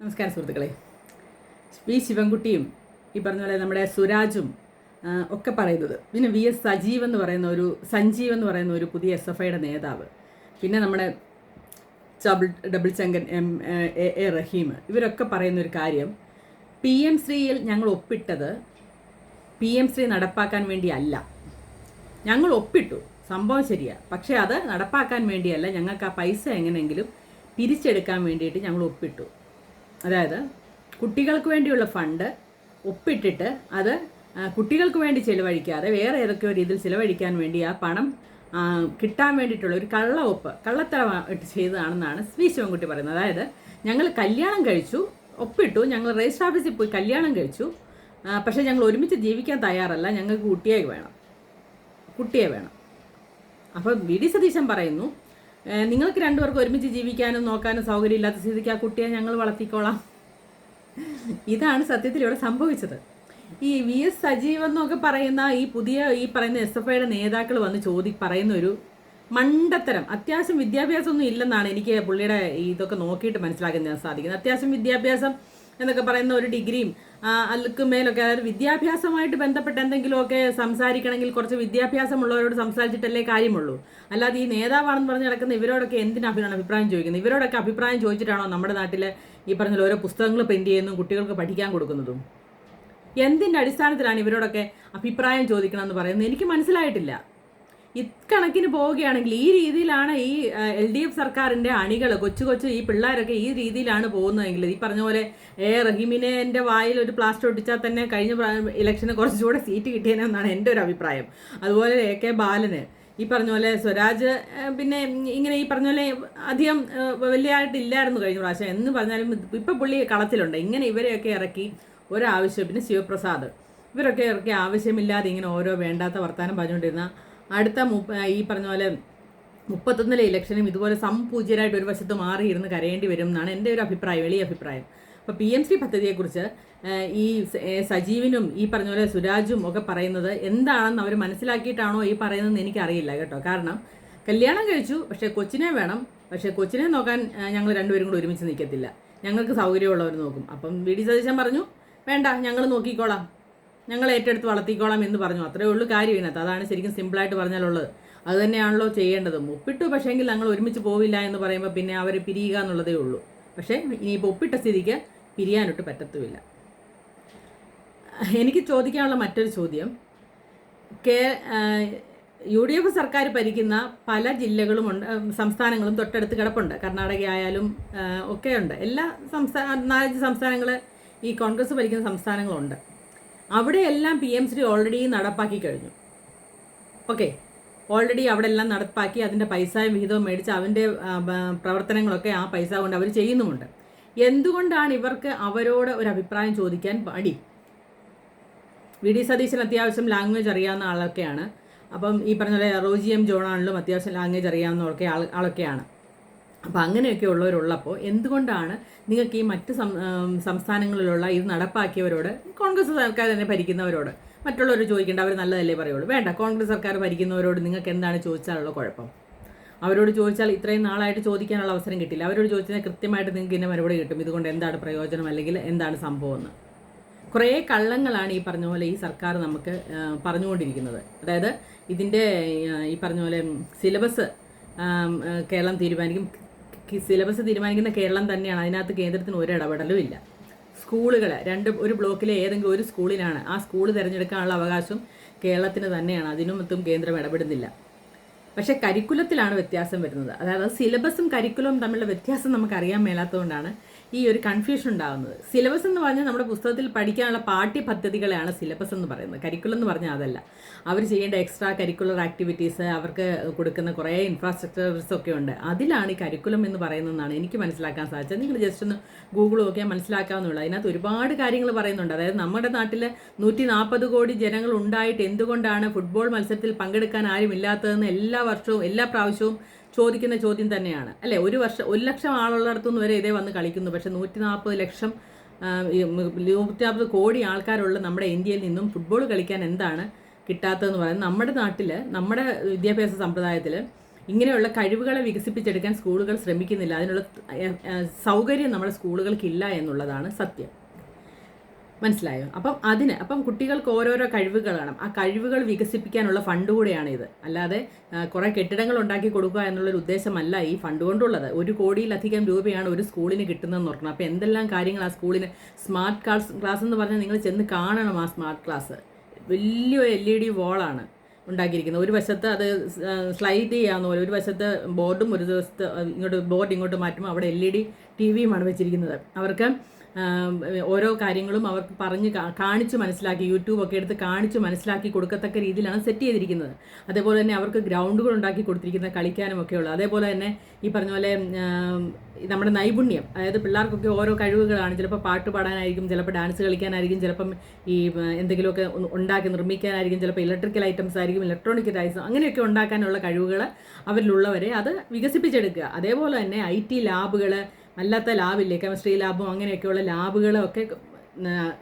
നമസ്കാരം സുഹൃത്തുക്കളെ. വി ശിവൻകുട്ടിയും ഈ പറഞ്ഞ പോലെ നമ്മുടെ സുരാജും ഒക്കെ പറയുന്നത്, പിന്നെ വി എസ് സജീവ് എന്ന് പറയുന്ന സഞ്ജീവ് എന്ന് പറയുന്ന ഒരു പുതിയ SFIയുടെ നേതാവ്, പിന്നെ നമ്മുടെ ഡബിൾ ചങ്കൻ എ റഹീം, ഇവരൊക്കെ പറയുന്ന ഒരു കാര്യം, PM-ശ്രീയിൽ ഞങ്ങൾ ഒപ്പിട്ടത് PM-ശ്രീ നടപ്പാക്കാൻ വേണ്ടിയല്ല. ഞങ്ങൾ ഒപ്പിട്ടു, സംഭവം ശരിയാണ്, പക്ഷേ അത് നടപ്പാക്കാൻ വേണ്ടിയല്ല, ഞങ്ങൾക്ക് ആ പൈസ എങ്ങനെയെങ്കിലും പിരിച്ചെടുക്കാൻ വേണ്ടിയിട്ട് ഞങ്ങൾ ഒപ്പിട്ടു. അതായത് കുട്ടികൾക്ക് വേണ്ടിയുള്ള ഫണ്ട് ഒപ്പിട്ടിട്ട് അത് കുട്ടികൾക്ക് വേണ്ടി ചിലവഴിക്കാതെ വേറെ ഏതൊക്കെയോ രീതിയിൽ ചിലവഴിക്കാൻ വേണ്ടി ആ പണം കിട്ടാൻ വേണ്ടിയിട്ടുള്ള ഒരു കള്ളത്തരമായിട്ട് ചെയ്തതാണെന്നാണ് വി ശിവൻകുട്ടി പറയുന്നത്. അതായത് ഞങ്ങൾ കല്യാണം കഴിച്ചു, ഒപ്പിട്ടു, ഞങ്ങൾ രജിസ്റ്റർ ഓഫീസിൽ പോയി കല്യാണം കഴിച്ചു, പക്ഷേ ഞങ്ങൾ ഒരുമിച്ച് ജീവിക്കാൻ തയ്യാറല്ല, ഞങ്ങൾക്ക് കുട്ടിയെ വേണം. അപ്പോൾ വി.ഡി. സതീശൻ പറയുന്നു, നിങ്ങൾക്ക് രണ്ടുപേർക്ക് ഒരുമിച്ച് ജീവിക്കാനും നോക്കാനും സൗകര്യമില്ലാത്ത സ്ഥിതിക്ക് ആ കുട്ടിയെ ഞങ്ങൾ വളർത്തിക്കോളാം. ഇതാണ് സത്യത്തിൽ ഇവിടെ സംഭവിച്ചത്. ഈ VS സജീവ് എന്നൊക്കെ പറയുന്ന ഈ പറയുന്ന SFIയുടെ നേതാക്കൾ വന്ന് പറയുന്ന ഒരു മണ്ടത്തരം. അത്യാവശ്യം വിദ്യാഭ്യാസമൊന്നും ഇല്ലെന്നാണ് എനിക്ക് പുള്ളിയുടെ ഇതൊക്കെ നോക്കിയിട്ട് മനസ്സിലാക്കാൻ സാധിക്കുന്നത്. അത്യാവശ്യം വിദ്യാഭ്യാസം എന്നൊക്കെ പറയുന്ന ഒരു ഡിഗ്രിയും അതിലേക്ക് മേലൊക്കെ, അതായത് വിദ്യാഭ്യാസമായിട്ട് ബന്ധപ്പെട്ട് എന്തെങ്കിലുമൊക്കെ സംസാരിക്കണമെങ്കിൽ കുറച്ച് വിദ്യാഭ്യാസമുള്ളവരോട് സംസാരിച്ചിട്ടല്ലേ കാര്യമുള്ളൂ. അല്ലാതെ ഈ നേതാവാണെന്ന് പറഞ്ഞ് നടക്കുന്ന ഇവരോടൊക്കെ എന്തിനാണ് അഭിപ്രായം ചോദിക്കുന്നത്? ഇവരോടൊക്കെ അഭിപ്രായം ചോദിച്ചിട്ടാണോ നമ്മുടെ നാട്ടിൽ ഈ പറഞ്ഞ ഓരോ പുസ്തകങ്ങൾ പ്രിന്റ് ചെയ്യുന്നതും കുട്ടികൾക്ക് പഠിക്കാൻ കൊടുക്കുന്നതും? എന്തിൻ്റെ അടിസ്ഥാനത്തിലാണ് ഇവരോടൊക്കെ അഭിപ്രായം ചോദിക്കണമെന്ന് പറയുന്നത്? എനിക്ക് മനസ്സിലായിട്ടില്ല. ഇക്കണക്കിന് പോവുകയാണെങ്കിൽ ഈ രീതിയിലാണ് ഈ LDF സർക്കാരിൻ്റെ അണികൾ, കൊച്ചു ഈ പിള്ളേരൊക്കെ ഈ രീതിയിലാണ് പോകുന്നതെങ്കിൽ, ഈ പറഞ്ഞ പോലെ റഹീമിനെ വായിൽ ഒരു പ്ലാസ്റ്റർ ഒട്ടിച്ചാൽ തന്നെ കഴിഞ്ഞ ഇലക്ഷന് കുറച്ചുകൂടെ സീറ്റ് കിട്ടിയെന്നാണ് എൻ്റെ ഒരു അഭിപ്രായം. അതുപോലെ AK ബാലന്, ഈ പറഞ്ഞ പോലെ സ്വരാജ്, പിന്നെ ഇങ്ങനെ ഈ പറഞ്ഞ പോലെ അധികം വലിയതായിട്ടില്ലായിരുന്നു കഴിഞ്ഞ പ്രാവശ്യം എന്ന് പറഞ്ഞാലും ഇപ്പം പുള്ളി കളത്തിലുണ്ട്. ഇങ്ങനെ ഇവരെയൊക്കെ ഇറക്കി ഒരാവശ്യം, പിന്നെ ശിവപ്രസാദ്, ഇവരൊക്കെ ഇറക്കി ആവശ്യമില്ലാതെ ഇങ്ങനെ ഓരോ വേണ്ടാത്ത വർത്തമാനം പറഞ്ഞുകൊണ്ടിരുന്ന അടുത്ത ഈ പറഞ്ഞ പോലെ 31 ഇലക്ഷനും ഇതുപോലെ സംപൂജ്യരായിട്ട് ഒരു വശത്ത് മാറിയിരുന്ന് കരയേണ്ടി വരും എന്നാണ് എൻ്റെ ഒരു അഭിപ്രായം, എളിയ അഭിപ്രായം. അപ്പോൾ PM-ശ്രീ പദ്ധതിയെക്കുറിച്ച് ഈ സജീവിനും ഈ പറഞ്ഞ പോലെ സുരാജും ഒക്കെ പറയുന്നത് എന്താണെന്ന് അവർ മനസ്സിലാക്കിയിട്ടാണോ ഈ പറയുന്നതെന്ന് എനിക്കറിയില്ല കേട്ടോ. കാരണം കല്യാണം കഴിച്ചു, പക്ഷേ കൊച്ചിനെ വേണം, പക്ഷേ കൊച്ചിനെ നോക്കാൻ ഞങ്ങൾ രണ്ടുപേരും കൂടെ ഒരുമിച്ച് നിൽക്കത്തില്ല, ഞങ്ങൾക്ക് സൗകര്യമുള്ളവർ നോക്കും. അപ്പം V.D. സതീശൻ പറഞ്ഞു, വേണ്ട, ഞങ്ങൾ നോക്കിക്കോളാം, ഞങ്ങൾ ഏറ്റെടുത്ത് വളർത്തിക്കോളാം എന്ന് പറഞ്ഞു. അത്രയേ ഉള്ളൂ കാര്യം ഇതിനകത്ത്. അതാണ് ശരിക്കും സിമ്പിളായിട്ട് പറഞ്ഞാലുള്ളത്. അത് തന്നെയാണല്ലോ ചെയ്യേണ്ടതും. ഒപ്പിട്ടു, പക്ഷേങ്കിൽ ഞങ്ങൾ ഒരുമിച്ച് പോവില്ല എന്ന് പറയുമ്പോൾ പിന്നെ അവർ പിരിയുക എന്നുള്ളതേ ഉള്ളൂ. പക്ഷേ ഇനിയിപ്പോൾ ഒപ്പിട്ട സ്ഥിതിക്ക് പിരിയാനൊട്ട് പറ്റത്തുമില്ല. എനിക്ക് ചോദിക്കാനുള്ള മറ്റൊരു ചോദ്യം, UDF സർക്കാർ ഭരിക്കുന്ന പല ജില്ലകളും ഉണ്ട്, സംസ്ഥാനങ്ങളും തൊട്ടടുത്ത് കിടപ്പുണ്ട്. കർണാടക ആയാലും ഒക്കെ ഉണ്ട്. എല്ലാ 4 സംസ്ഥാനങ്ങൾ ഈ കോൺഗ്രസ് ഭരിക്കുന്ന സംസ്ഥാനങ്ങളുണ്ട്. അവിടെയെല്ലാം PM-ശ്രീ ഓൾറെഡി നടപ്പാക്കി കഴിഞ്ഞു. ഓക്കെ, ഓൾറെഡി അവിടെ എല്ലാം നടപ്പാക്കി അതിൻ്റെ പൈസയും വിഹിതവും മേടിച്ച് അവൻ്റെ പ്രവർത്തനങ്ങളൊക്കെ ആ പൈസ കൊണ്ട് അവർ ചെയ്യുന്നുമുണ്ട്. എന്തുകൊണ്ടാണ് ഇവർക്ക് അവരോട് ഒരു അഭിപ്രായം ചോദിക്കാൻ മടി? V.D. സതീശൻ അത്യാവശ്യം ലാംഗ്വേജ് അറിയാവുന്ന ആളൊക്കെയാണ്. അപ്പം ഈ പറഞ്ഞ പോലെ റോജി M. ജോണാണിലും അത്യാവശ്യം ലാംഗ്വേജ് അറിയാവുന്ന ആളൊക്കെയാണ്. അപ്പോൾ അങ്ങനെയൊക്കെ ഉള്ളവരുള്ളപ്പോൾ എന്തുകൊണ്ടാണ് നിങ്ങൾക്ക് ഈ മറ്റ് സംസ്ഥാനങ്ങളിലുള്ള ഇത് നടപ്പാക്കിയവരോട്, കോൺഗ്രസ് സർക്കാർ തന്നെ ഭരിക്കുന്നവരോട് മറ്റുള്ളവർ ചോദിക്കേണ്ട? അവർ നല്ലതല്ലേ പറയുള്ളൂ. വേണ്ട, കോൺഗ്രസ് സർക്കാർ ഭരിക്കുന്നവരോട് നിങ്ങൾക്ക് എന്താണ് ചോദിച്ചാലുള്ള കുഴപ്പം? അവരോട് ചോദിച്ചാൽ ഇത്രയും നാളായിട്ട് ചോദിക്കാനുള്ള അവസരം കിട്ടില്ല. അവരോട് ചോദിച്ചാൽ കൃത്യമായിട്ട് നിങ്ങൾക്ക് ഇന്ന മറുപടി കിട്ടും, ഇതുകൊണ്ട് എന്താണ് പ്രയോജനം അല്ലെങ്കിൽ എന്താണ് സംഭവം എന്ന്. കുറേ കള്ളങ്ങളാണ് ഈ പറഞ്ഞ പോലെ ഈ സർക്കാർ നമുക്ക് പറഞ്ഞുകൊണ്ടിരിക്കുന്നത്. അതായത് ഇതിൻ്റെ ഈ പറഞ്ഞ പോലെ സിലബസ് കേരളം തീരുമാനിക്കും. സിലബസ് തീരുമാനിക്കുന്ന കേരളം തന്നെയാണ്. അതിനകത്ത് കേന്ദ്രത്തിന് ഒരു ഇടപെടലും ഇല്ല. സ്കൂളുകൾ ഒരു ബ്ലോക്കിലെ ഏതെങ്കിലും ഒരു സ്കൂളിനാണ് ആ സ്കൂൾ തിരഞ്ഞെടുക്കാനുള്ള അവകാശം കേരളത്തിന് തന്നെയാണ്. അതിനുമൊത്തും കേന്ദ്രം ഇടപെടുന്നില്ല. പക്ഷേ കരിക്കുലത്തിലാണ് വ്യത്യാസം വരുന്നത്. അതായത് സിലബസും കരിക്കുലവും തമ്മിലുള്ള വ്യത്യാസം നമുക്ക് അറിയാൻ മേലാത്തതുകൊണ്ടാണ് ഈ ഒരു കൺഫ്യൂഷൻ ഉണ്ടാകുന്നത്. സിലബസ് എന്ന് പറഞ്ഞാൽ നമ്മുടെ പുസ്തകത്തിൽ പഠിക്കാനുള്ള പാഠ്യപദ്ധതികളെയാണ് സിലബസ് എന്ന് പറയുന്നത്. കരിക്കുലം എന്ന് പറഞ്ഞാൽ അതല്ല. അവർ ചെയ്യേണ്ട എക്സ്ട്രാ കരിക്കുലർ ആക്ടിവിറ്റീസ്, അവർക്ക് കൊടുക്കുന്ന കുറേ ഇൻഫ്രാസ്ട്രക്ചേഴ്സ് ഒക്കെ ഉണ്ട്. അതിലാണ് ഈ കരിക്കുലം എന്ന് പറയുന്നതെന്നാണ് എനിക്ക് മനസ്സിലാക്കാൻ സാധിച്ചത്. നിങ്ങൾ ജസ്റ്റ് ഒന്ന് ഗൂഗിൾ നോക്കിയാൽ മനസ്സിലാക്കാവുന്നുള്ളൂ. അതിനകത്ത് ഒരുപാട് കാര്യങ്ങൾ പറയുന്നുണ്ട്. അതായത് നമ്മുടെ നാട്ടിൽ 140 കോടി ജനങ്ങൾ ഉണ്ടായിട്ട് എന്തുകൊണ്ടാണ് ഫുട്ബോൾ മത്സരത്തിൽ പങ്കെടുക്കാൻ ആരും ഇല്ലാത്തതെന്ന് എല്ലാ പ്രാവശ്യവും ചോദിക്കുന്ന ചോദ്യം തന്നെയാണ് അല്ലേ. 1 ലക്ഷം ആളുള്ളിടത്തുനിന്ന് വരെ ഇതേ വന്ന് കളിക്കുന്നു. പക്ഷേ 140 കോടി ആൾക്കാരുള്ള നമ്മുടെ ഇന്ത്യയിൽ നിന്നും ഫുട്ബോൾ കളിക്കാൻ എന്താണ് കിട്ടാത്തതെന്ന് പറയുന്നത്? നമ്മുടെ നാട്ടിൽ, നമ്മുടെ വിദ്യാഭ്യാസ സമ്പ്രദായത്തിൽ ഇങ്ങനെയുള്ള കഴിവുകളെ വികസിപ്പിച്ചെടുക്കാൻ സ്കൂളുകൾ ശ്രമിക്കുന്നില്ല. അതിനുള്ള സൗകര്യം നമ്മുടെ സ്കൂളുകൾക്കില്ല എന്നുള്ളതാണ് സത്യം. മനസ്സിലായോ? അപ്പം കുട്ടികൾക്ക് ഓരോരോ കഴിവുകൾ വേണം. ആ കഴിവുകൾ വികസിപ്പിക്കാനുള്ള ഫണ്ട് കൂടെയാണ് ഇത്. അല്ലാതെ കുറേ കെട്ടിടങ്ങൾ ഉണ്ടാക്കി കൊടുക്കുക എന്നുള്ളൊരു ഉദ്ദേശമല്ല ഈ ഫണ്ട് കൊണ്ടുള്ളത്. 1 കോടിയിലധികം രൂപയാണ് ഒരു സ്കൂളിന് കിട്ടുന്നതെന്ന് ഓർക്കണം. അപ്പോൾ എന്തെല്ലാം കാര്യങ്ങൾ ആ സ്കൂളിന് സ്മാർട്ട് ക്ലാസ് എന്ന് പറഞ്ഞാൽ നിങ്ങൾ ചെന്ന് കാണണം. ആ സ്മാർട്ട് ക്ലാസ് വലിയൊരു LED വോളാണ് ഉണ്ടാക്കിയിരിക്കുന്നത്. ഒരു വശത്ത് അത് സ്ലൈഡ് ചെയ്യാവുന്ന പോലെ, ഒരു വശത്ത് ബോർഡും ഒരു ദിവസത്ത് ബോർഡ് ഇങ്ങോട്ട് മാറ്റുമ്പോൾ അവിടെ LED TVയുമാണ് വെച്ചിരിക്കുന്നത്. അവർക്ക് ഓരോ കാര്യങ്ങളും അവർക്ക് പറഞ്ഞ് കാണിച്ച് മനസ്സിലാക്കി, യൂട്യൂബൊക്കെ എടുത്ത് കാണിച്ച് മനസ്സിലാക്കി കൊടുക്കത്തക്ക രീതിയിലാണ് സെറ്റ് ചെയ്തിരിക്കുന്നത്. അതേപോലെ തന്നെ അവർക്ക് ഗ്രൗണ്ടുകൾ ഉണ്ടാക്കി കൊടുത്തിരിക്കുന്നത് കളിക്കാനും ഒക്കെ ഉള്ളത്. അതേപോലെ തന്നെ ഈ പറഞ്ഞ പോലെ നമ്മുടെ നൈപുണ്യം, അതായത് പിള്ളേർക്കൊക്കെ ഓരോ കഴിവുകളാണ്. ചിലപ്പോൾ പാട്ട് പാടാനായിരിക്കും, ചിലപ്പോൾ ഡാൻസ് കളിക്കാനായിരിക്കും, ചിലപ്പം ഈ എന്തെങ്കിലുമൊക്കെ ഉണ്ടാക്കി നിർമ്മിക്കാനായിരിക്കും, ചിലപ്പോൾ ഇലക്ട്രിക്കൽ ഐറ്റംസ് ആയിരിക്കും, ഇലക്ട്രോണിക് ഐറ്റംസ്, അങ്ങനെയൊക്കെ ഉണ്ടാക്കാനുള്ള കഴിവുകൾ അവരിലുള്ളവരെ അത് വികസിപ്പിച്ചെടുക്കുക. അതേപോലെ തന്നെ IT ലാബുകൾ, അല്ലാത്ത ലാബില്ലേ, കെമിസ്ട്രി ലാബും അങ്ങനെയൊക്കെയുള്ള ലാബുകളൊക്കെ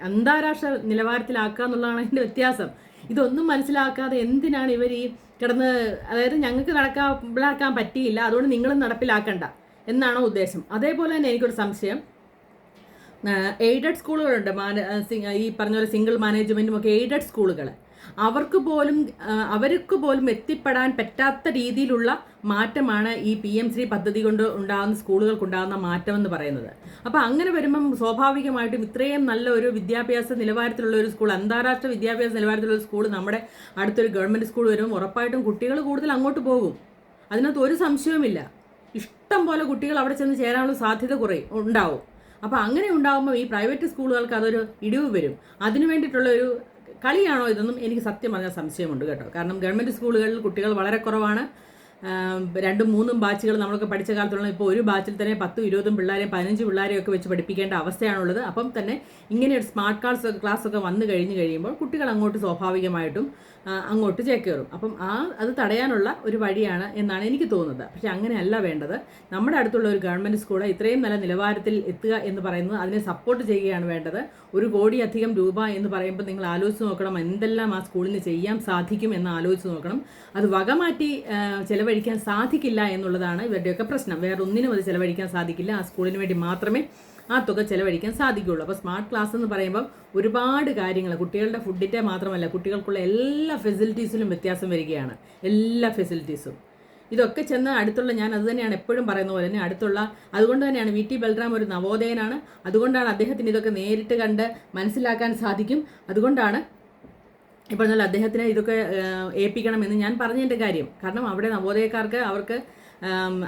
അന്താരാഷ്ട്ര നിലവാരത്തിലാക്കുക എന്നുള്ളതാണ് അതിൻ്റെ വ്യത്യാസം. ഇതൊന്നും മനസ്സിലാക്കാതെ എന്തിനാണ് ഇവർ ഈ കിടന്ന്, അതായത് ഞങ്ങൾക്ക് നടപ്പിലാക്കാൻ പറ്റിയില്ല അതുകൊണ്ട് നിങ്ങളും നടപ്പിലാക്കണ്ട എന്നാണോ ഉദ്ദേശം? അതേപോലെ തന്നെ എനിക്കൊരു സംശയം, എയ്ഡഡ് സ്കൂളുകളുണ്ട്, ഈ പറഞ്ഞ പോലെ സിംഗിൾ മാനേജ്മെൻറ്റും ഒക്കെ എയ്ഡഡ് സ്കൂളുകൾ, അവർക്ക് പോലും എത്തിപ്പെടാൻ പറ്റാത്ത രീതിയിലുള്ള മാറ്റമാണ് ഈ PM-3 പദ്ധതി കൊണ്ട് ഉണ്ടാകുന്ന സ്കൂളുകൾക്കുണ്ടാകുന്ന മാറ്റം എന്ന് പറയുന്നത്. അപ്പോൾ അങ്ങനെ വരുമ്പം സ്വാഭാവികമായിട്ടും ഇത്രയും നല്ല ഒരു വിദ്യാഭ്യാസ നിലവാരത്തിലുള്ള ഒരു സ്കൂൾ, അന്താരാഷ്ട്ര വിദ്യാഭ്യാസ നിലവാരത്തിലുള്ള ഒരു സ്കൂൾ നമ്മുടെ അടുത്തൊരു ഗവൺമെൻറ് സ്കൂൾ വരുമ്പോൾ ഉറപ്പായിട്ടും കുട്ടികൾ കൂടുതൽ അങ്ങോട്ട് പോകും. അതിനകത്ത് ഒരു സംശയവുമില്ല. ഇഷ്ടം പോലെ കുട്ടികൾ അവിടെ ചെന്ന് ചേരാനുള്ള സാധ്യത ഉണ്ടാവും. അപ്പോൾ അങ്ങനെ ഉണ്ടാകുമ്പോൾ ഈ പ്രൈവറ്റ് സ്കൂളുകൾക്ക് അതൊരു ഇടിവ് വരും. അതിനു വേണ്ടിയിട്ടുള്ള ഒരു കളിയാണോ ഇതൊന്നും എനിക്ക് സത്യം പറഞ്ഞാൽ സംശയമുണ്ട് കേട്ടോ. കാരണം ഗവൺമെൻറ് സ്കൂളുകളിൽ കുട്ടികൾ വളരെ കുറവാണ്. 2-3 ബാച്ചുകൾ നമ്മളൊക്കെ പഠിച്ച കാലത്തുള്ള ഇപ്പോൾ ഒരു ബാച്ചിൽ തന്നെ 10-20 പിള്ളേരെയും 15 പിള്ളേരെയും ഒക്കെ വെച്ച് പഠിപ്പിക്കേണ്ട അവസ്ഥയാണുള്ളത്. അപ്പം തന്നെ ഇങ്ങനെ ഒരു സ്മാർട്ട് ക്ലാസ് ഒക്കെ വന്നു കഴിയുമ്പോൾ കുട്ടികൾ അങ്ങോട്ട് സ്വാഭാവികമായിട്ടും അങ്ങോട്ട് ചേക്കേറും. അപ്പം അത് തടയാനുള്ള ഒരു വഴിയാണ് എന്നാണ് എനിക്ക് തോന്നുന്നത്. പക്ഷേ അങ്ങനെയല്ല വേണ്ടത്. നമ്മുടെ അടുത്തുള്ള ഒരു ഗവൺമെൻറ് സ്കൂൾ ഇത്രയും നല്ല നിലവാരത്തിൽ എത്തുക എന്ന് പറയുന്നത് അതിനെ സപ്പോർട്ട് ചെയ്യുകയാണ് വേണ്ടത്. 1 കോടിയധികം രൂപ എന്ന് പറയുമ്പോൾ നിങ്ങൾ ആലോചിച്ച് നോക്കണം എന്തെല്ലാം ആ സ്കൂളിന് ചെയ്യാൻ സാധിക്കും എന്ന് ആലോചിച്ച് നോക്കണം. അത് വകമാറ്റി ചിലവഴിക്കാൻ സാധിക്കില്ല എന്നുള്ളതാണ് ഇവരുടെയൊക്കെ പ്രശ്നം. വേറെ ഒന്നിനും അത് ചിലവഴിക്കാൻ സാധിക്കില്ല. ആ സ്കൂളിന് വേണ്ടി മാത്രമേ ആ തുക ചിലവഴിക്കാൻ സാധിക്കുകയുള്ളൂ. അപ്പോൾ സ്മാർട്ട് ക്ലാസ് എന്ന് പറയുമ്പോൾ ഒരുപാട് കാര്യങ്ങൾ, കുട്ടികളുടെ ഫുഡിൻ്റെ മാത്രമല്ല, കുട്ടികൾക്കുള്ള എല്ലാ ഫെസിലിറ്റീസിലും വ്യത്യാസം വരികയാണ്. എല്ലാ ഫെസിലിറ്റീസും ഇതൊക്കെ ചെന്ന് അടുത്തുള്ള, ഞാൻ അത് തന്നെയാണ് എപ്പോഴും പറയുന്ന പോലെ തന്നെ അതുകൊണ്ട് തന്നെയാണ് VT ബൽറാം ഒരു നവോദയനാണ്. അതുകൊണ്ടാണ് അദ്ദേഹത്തിന് ഇതൊക്കെ നേരിട്ട് കണ്ട് മനസ്സിലാക്കാൻ സാധിക്കും. അതുകൊണ്ടാണ് ഇപ്പോൾ നല്ല അദ്ദേഹത്തിന് ഇതൊക്കെ ഏൽപ്പിക്കണമെന്ന് ഞാൻ പറഞ്ഞതിൻ്റെ കാര്യം. കാരണം അവിടെ നവോദയക്കാർക്ക് അവർക്ക്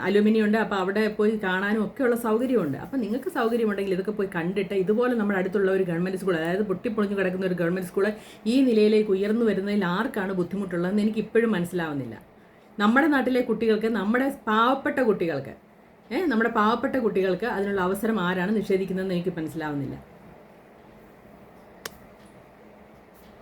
അലുമിനിയം ഉണ്ട്. അപ്പോൾ അവിടെ പോയി കാണാനും ഒക്കെയുള്ള സൗകര്യമുണ്ട്. അപ്പോൾ നിങ്ങൾക്ക് സൗകര്യമുണ്ടെങ്കിൽ ഇതൊക്കെ പോയി കണ്ടിട്ട് ഇതുപോലെ നമ്മുടെ അടുത്തുള്ള ഒരു ഗവൺമെൻറ് സ്കൂൾ, അതായത് പൊട്ടിപ്പൊളിഞ്ഞു കിടക്കുന്ന ഒരു ഗവൺമെൻറ് സ്കൂൾ ഈ നിലയിലേക്ക് ഉയർന്നു വരുന്നതിൽ ആർക്കാണ് ബുദ്ധിമുട്ടുള്ളതെന്ന് എനിക്ക് ഇപ്പോഴും മനസ്സിലാവുന്നില്ല. നമ്മുടെ നാട്ടിലെ കുട്ടികൾക്ക്, നമ്മുടെ പാവപ്പെട്ട കുട്ടികൾക്ക് അതിനുള്ള അവസരം ആരാണ് നിഷേധിക്കുന്നതെന്ന് എനിക്ക് മനസ്സിലാവുന്നില്ല.